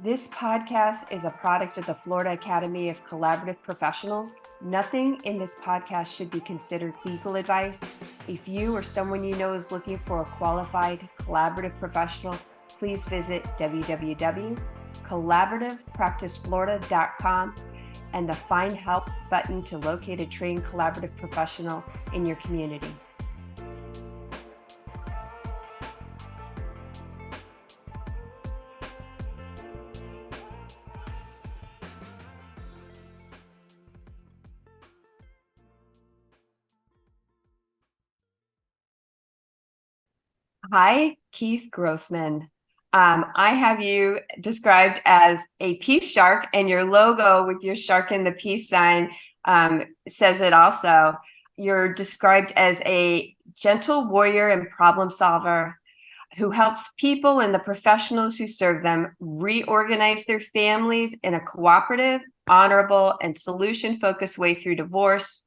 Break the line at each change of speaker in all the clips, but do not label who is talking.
This podcast is a product of the Florida Academy of Collaborative Professionals. Nothing in this podcast should be considered legal advice. If you or someone you know is looking for a qualified collaborative professional, please visit www.collaborativepracticeflorida.com and the Find Help button to locate a trained collaborative professional in your community. Hi, Keith Grossman. I have you described as a peace shark, and your logo with your shark in the peace sign says it also. You're described as a gentle warrior and problem solver who helps people and the professionals who serve them reorganize their families in a cooperative, honorable, and solution-focused way through divorce,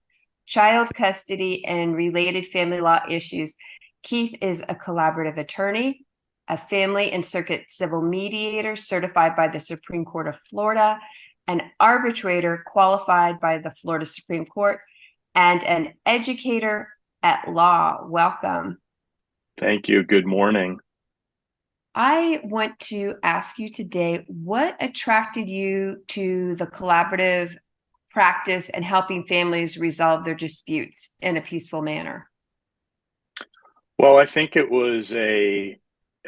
child custody, and related family law issues. Keith is a collaborative attorney, a family and circuit civil mediator certified by the Supreme Court of Florida, an arbitrator qualified by the Florida Supreme Court, and an educator at law. Welcome.
Thank you. Good morning.
I want to ask you today, what attracted you to the collaborative practice and helping families resolve their disputes in a peaceful manner?
Well, I think it was a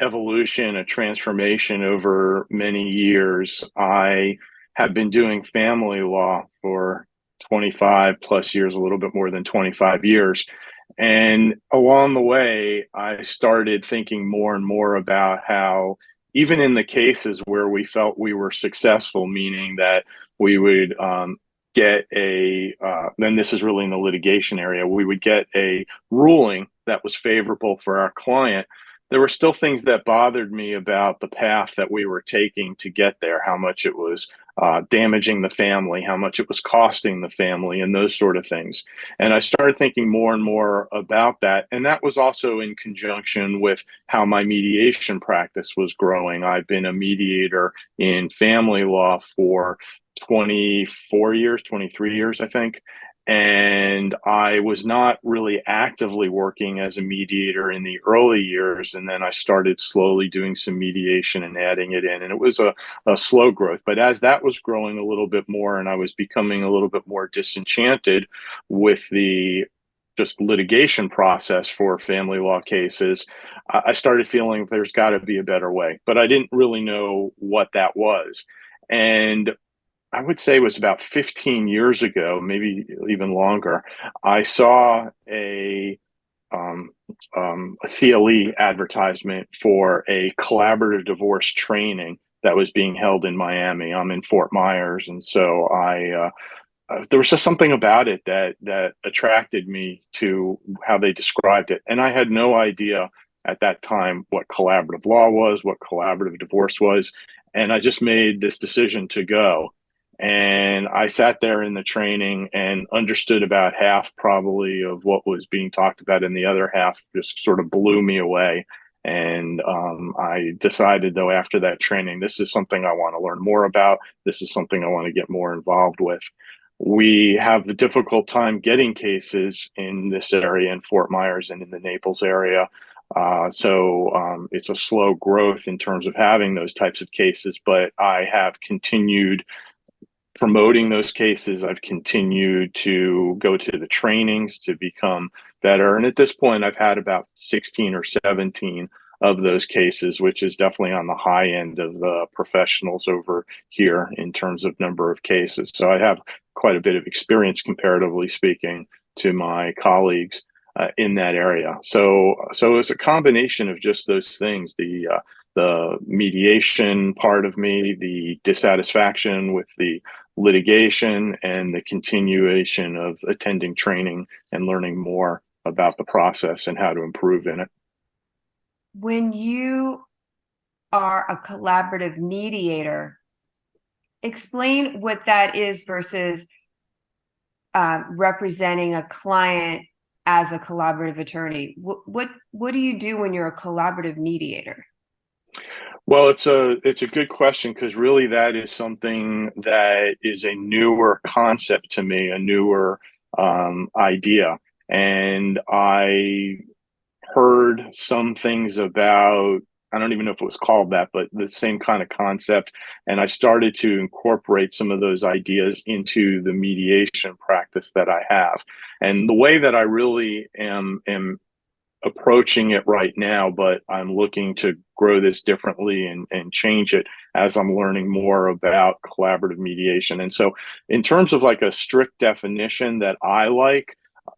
evolution, a transformation over many years. I have been doing family law for 25 plus years, a little bit more than 25 years. And along the way, I started thinking more and more about how, even in the cases where we felt we were successful, meaning that we would get then this is really in the litigation area, we would get a ruling that was favorable for our client. There were still things that bothered me about the path that we were taking to get there, how much it was damaging the family, how much it was costing the family, and those sort of things. And I started thinking more and more about that. And that was also in conjunction with how my mediation practice was growing. I've been a mediator in family law for 24 years, 23 years, I think. And I was not really actively working as a mediator in the early years. And then I started slowly doing some mediation and adding it in. And it was a slow growth. But as that was growing a little bit more and I was becoming a little bit more disenchanted with the just litigation process for family law cases, I started feeling there's got to be a better way. But I didn't really know what that was. And I would say it was about 15 years ago, maybe even longer. I saw a CLE advertisement for a collaborative divorce training that was being held in Miami. I'm in Fort Myers, and so there was just something about it that attracted me to how they described it, and I had no idea at that time what collaborative law was, what collaborative divorce was, and I just made this decision to go. And I sat there in the training and understood about half probably of what was being talked about, and the other half just sort of blew me away. And I decided, though, after that training, this is something I want to learn more about. This is something I want to get more involved with. We have a difficult time getting cases in this area, in Fort Myers and in the Naples area. So it's a slow growth in terms of having those types of cases, but I have continued promoting those cases. I've continued to go to the trainings to become better. And at this point, I've had about 16 or 17 of those cases, which is definitely on the high end of the professionals over here in terms of number of cases. So I have quite a bit of experience, comparatively speaking, to my colleagues in that area. So it's a combination of just those things, the mediation part of me, the dissatisfaction with the litigation, and the continuation of attending training and learning more about the process and how to improve in it.
When you are a collaborative mediator, explain what that is versus representing a client as a collaborative attorney. What do you do when you're a collaborative mediator?
Well, it's a good question because really that is something that is a newer concept to me, a newer idea. And I heard some things about, I don't even know if it was called that, but the same kind of concept. And I started to incorporate some of those ideas into the mediation practice that I have. And the way that I really am approaching it right now, but I'm looking to grow this differently and change it as I'm learning more about collaborative mediation. And so, in terms of like a strict definition that I like,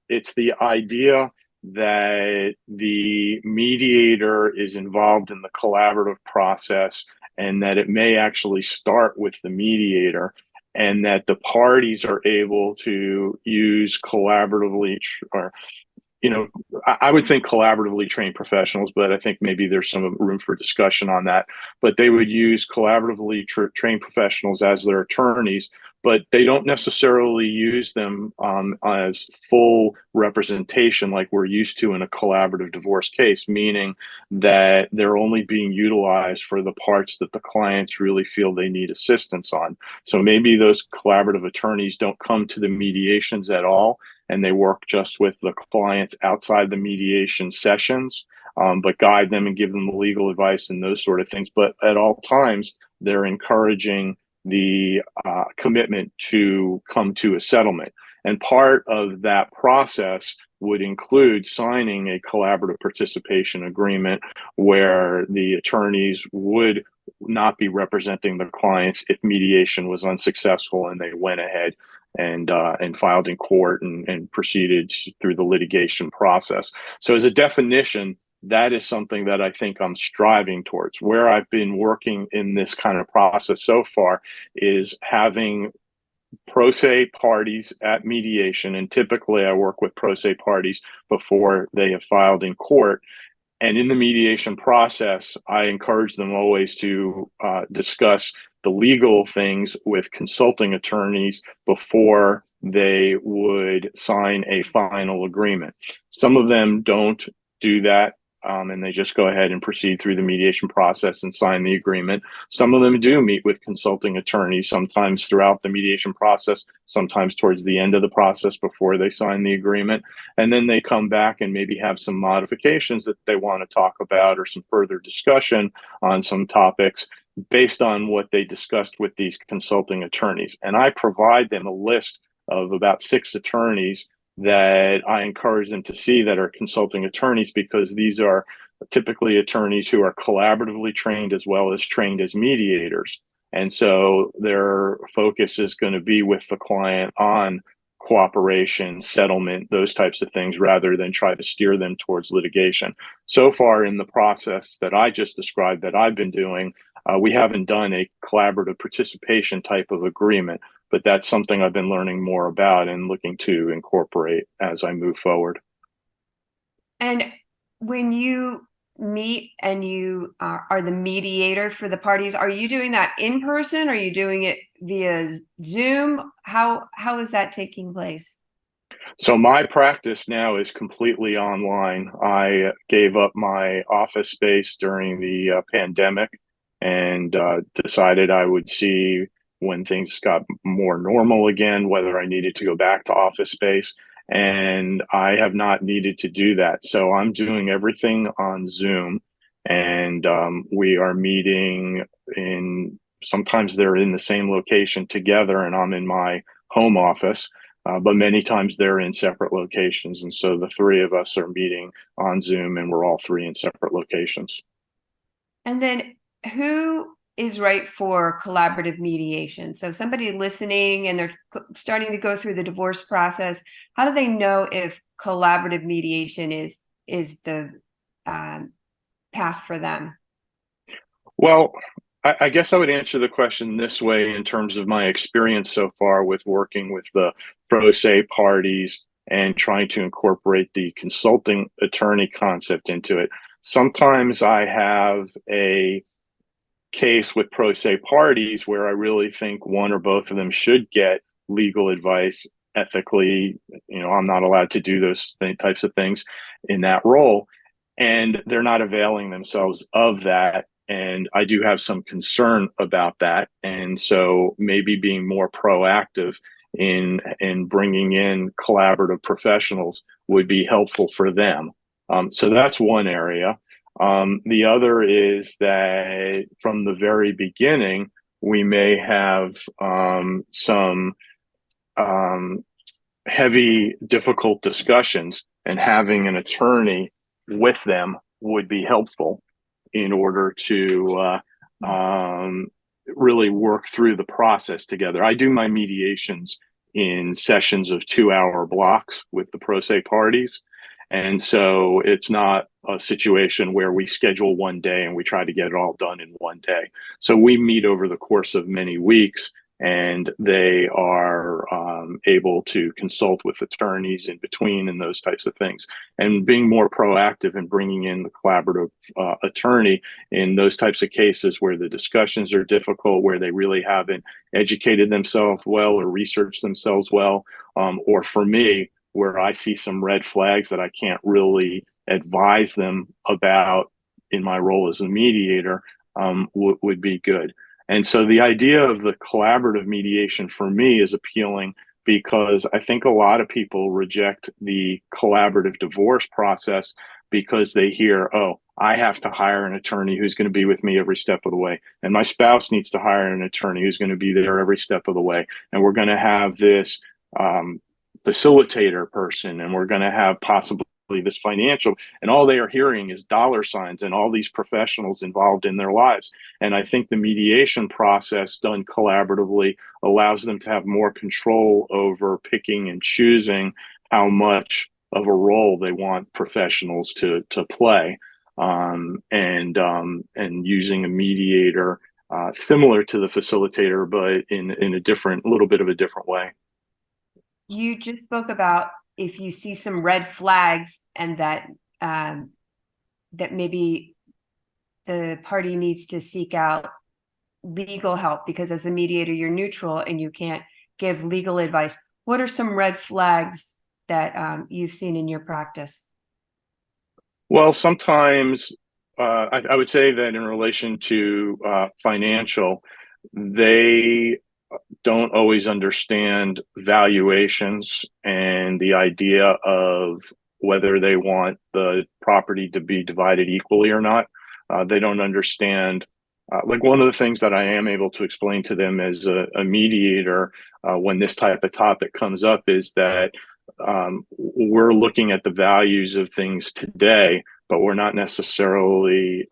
it's the idea that the mediator is involved in the collaborative process and that it may actually start with the mediator and that the parties are able to use collaboratively or I would think collaboratively trained professionals, but I think maybe there's some room for discussion on that. But they would use collaboratively trained professionals as their attorneys, but they don't necessarily use them as full representation like we're used to in a collaborative divorce case, meaning that they're only being utilized for the parts that the clients really feel they need assistance on. So maybe those collaborative attorneys don't come to the mediations at all and they work just with the clients outside the mediation sessions, but guide them and give them the legal advice and those sort of things. But at all times, they're encouraging the commitment to come to a settlement. And part of that process would include signing a collaborative participation agreement where the attorneys would not be representing the clients if mediation was unsuccessful and they went ahead and filed in court and proceeded through the litigation process. So as a definition, that is something that I think I'm striving towards. Where I've been working in this kind of process so far is having pro se parties at mediation. And typically I work with pro se parties before they have filed in court. And in the mediation process, I encourage them always to discuss the legal things with consulting attorneys before they would sign a final agreement. Some of them don't do that. And they just go ahead and proceed through the mediation process and sign the agreement. Some of them do meet with consulting attorneys, sometimes throughout the mediation process, sometimes towards the end of the process before they sign the agreement. And then they come back and maybe have some modifications that they want to talk about or some further discussion on some topics based on what they discussed with these consulting attorneys. And I provide them a list of about 6 attorneys that I encourage them to see that are consulting attorneys because these are typically attorneys who are collaboratively trained as well as trained as mediators. And so their focus is going to be with the client on cooperation, settlement, those types of things, rather than try to steer them towards litigation. So far in the process that I just described that I've been doing, we haven't done a collaborative participation type of agreement, but that's something I've been learning more about and looking to incorporate as I move forward.
And when you meet and you are the mediator for the parties, are you doing that in person? Are you doing it via Zoom? How is that taking place?
So my practice now is completely online. I gave up my office space during the pandemic and decided I would see when things got more normal again, whether I needed to go back to office space. And I have not needed to do that. So I'm doing everything on Zoom and we are meeting in, sometimes they're in the same location together and I'm in my home office. But many times they're in separate locations. And so the 3 of us are meeting on Zoom and we're all 3 in separate locations.
And then who is right for collaborative mediation? So if somebody listening and they're starting to go through the divorce process, how do they know if collaborative mediation is the path for them?
Well, I guess I would answer the question this way in terms of my experience so far with working with the pro se parties and trying to incorporate the consulting attorney concept into it. Sometimes I have a case with pro se parties where I really think one or both of them should get legal advice ethically. I'm not allowed to do those types of things in that role. And they're not availing themselves of that. And I do have some concern about that. And so maybe being more proactive in bringing in collaborative professionals would be helpful for them. So that's one area. The other is that from the very beginning, we may have some um, heavy, difficult discussions, and having an attorney with them would be helpful in order to really work through the process together. I do my mediations in sessions of 2 hour blocks with the pro se parties. And so it's not a situation where we schedule one day and we try to get it all done in one day. So we meet over the course of many weeks, and they are able to consult with attorneys in between and those types of things. And being more proactive in bringing in the collaborative attorney in those types of cases where the discussions are difficult, where they really haven't educated themselves well or researched themselves well, or for me, where I see some red flags that I can't really advise them about in my role as a mediator, would be good. And so the idea of the collaborative mediation for me is appealing because I think a lot of people reject the collaborative divorce process because they hear, oh, I have to hire an attorney who's going to be with me every step of the way. And my spouse needs to hire an attorney who's going to be there every step of the way. And we're going to have this facilitator person, and we're going to have possibly this financial, and all they are hearing is dollar signs and all these professionals involved in their lives. And I think the mediation process done collaboratively allows them to have more control over picking and choosing how much of a role they want professionals to play, and using a mediator similar to the facilitator, but in a different, little bit of a different way.
You just spoke about if you see some red flags and that that maybe the party needs to seek out legal help, because as a mediator, you're neutral and you can't give legal advice. What are some red flags that you've seen in your practice?
Well, sometimes I would say that in relation to financial, they don't always understand valuations and the idea of whether they want the property to be divided equally or not. They don't understand. Like one of the things that I am able to explain to them as a mediator when this type of topic comes up is that we're looking at the values of things today, but we're not necessarily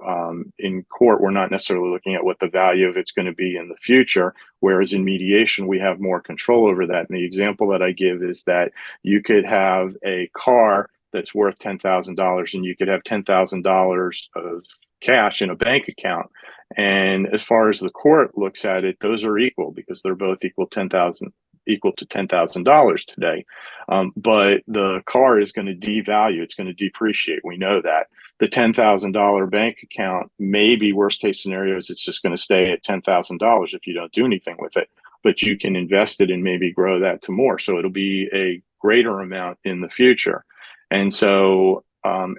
in court, we're not necessarily looking at what the value of it's going to be in the future. Whereas in mediation, we have more control over that. And the example that I give is that you could have a car that's worth $10,000 and you could have $10,000 of cash in a bank account. And as far as the court looks at it, those are equal because they're both equal to $10,000 today. But the car is going to devalue. It's going to depreciate. We know that. The $10,000 bank account, maybe worst case scenarios, it's just going to stay at $10,000 if you don't do anything with it. But you can invest it and maybe grow that to more. So it'll be a greater amount in the future. And so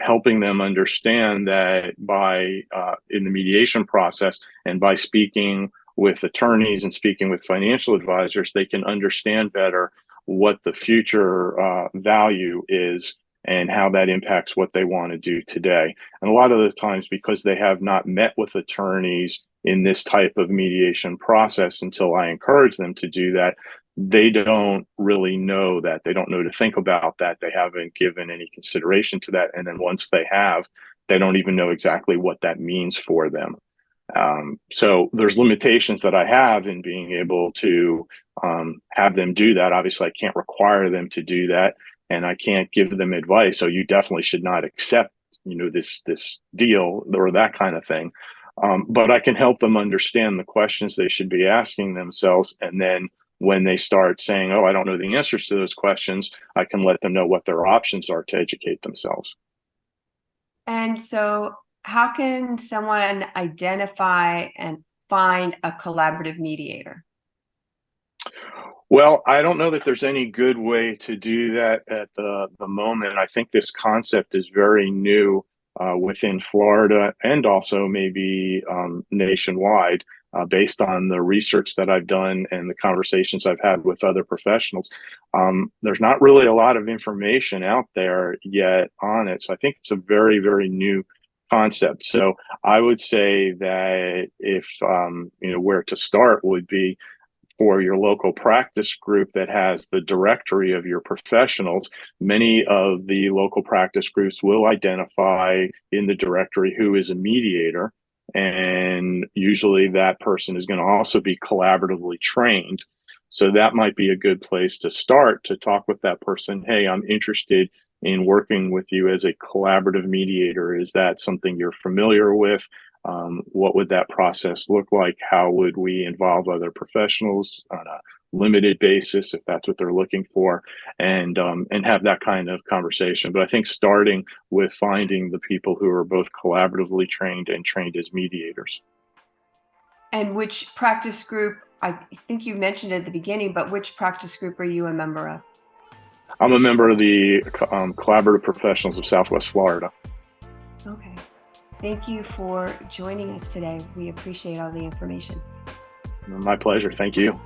helping them understand that by in the mediation process and by speaking with attorneys and speaking with financial advisors, they can understand better what the future value is and how that impacts what they want to do today. And a lot of the times, because they have not met with attorneys in this type of mediation process until I encourage them to do that, they don't really know that. They don't know to think about that. They haven't given any consideration to that. And then once they have, they don't even know exactly what that means for them. So there's limitations that I have in being able to have them do that. Obviously, I can't require them to do that, and I can't give them advice. So you definitely should not accept, this deal or that kind of thing. But I can help them understand the questions they should be asking themselves, and then when they start saying, "Oh, I don't know the answers to those questions," I can let them know what their options are to educate themselves.
And so, how can someone identify and find a collaborative mediator?
Well, I don't know that there's any good way to do that at the moment. I think this concept is very new within Florida and also maybe nationwide, based on the research that I've done and the conversations I've had with other professionals. There's not really a lot of information out there yet on it. So I think it's a very, very new concept. So I would say that if, where to start would be for your local practice group that has the directory of your professionals. Many of the local practice groups will identify in the directory who is a mediator. And usually that person is going to also be collaboratively trained. So that might be a good place to start, to talk with that person. Hey, I'm interested in working with you as a collaborative mediator. Is that something you're familiar with? What would that process look like? How would we involve other professionals on a limited basis if that's what they're looking for, and have that kind of conversation? But I think starting with finding the people who are both collaboratively trained and trained as mediators.
And which practice group, I think you mentioned at the beginning, but which practice group are you a member of?
I'm a member of the Collaborative Professionals of Southwest Florida.
Okay. Thank you for joining us today. We appreciate all the information.
My pleasure. Thank you.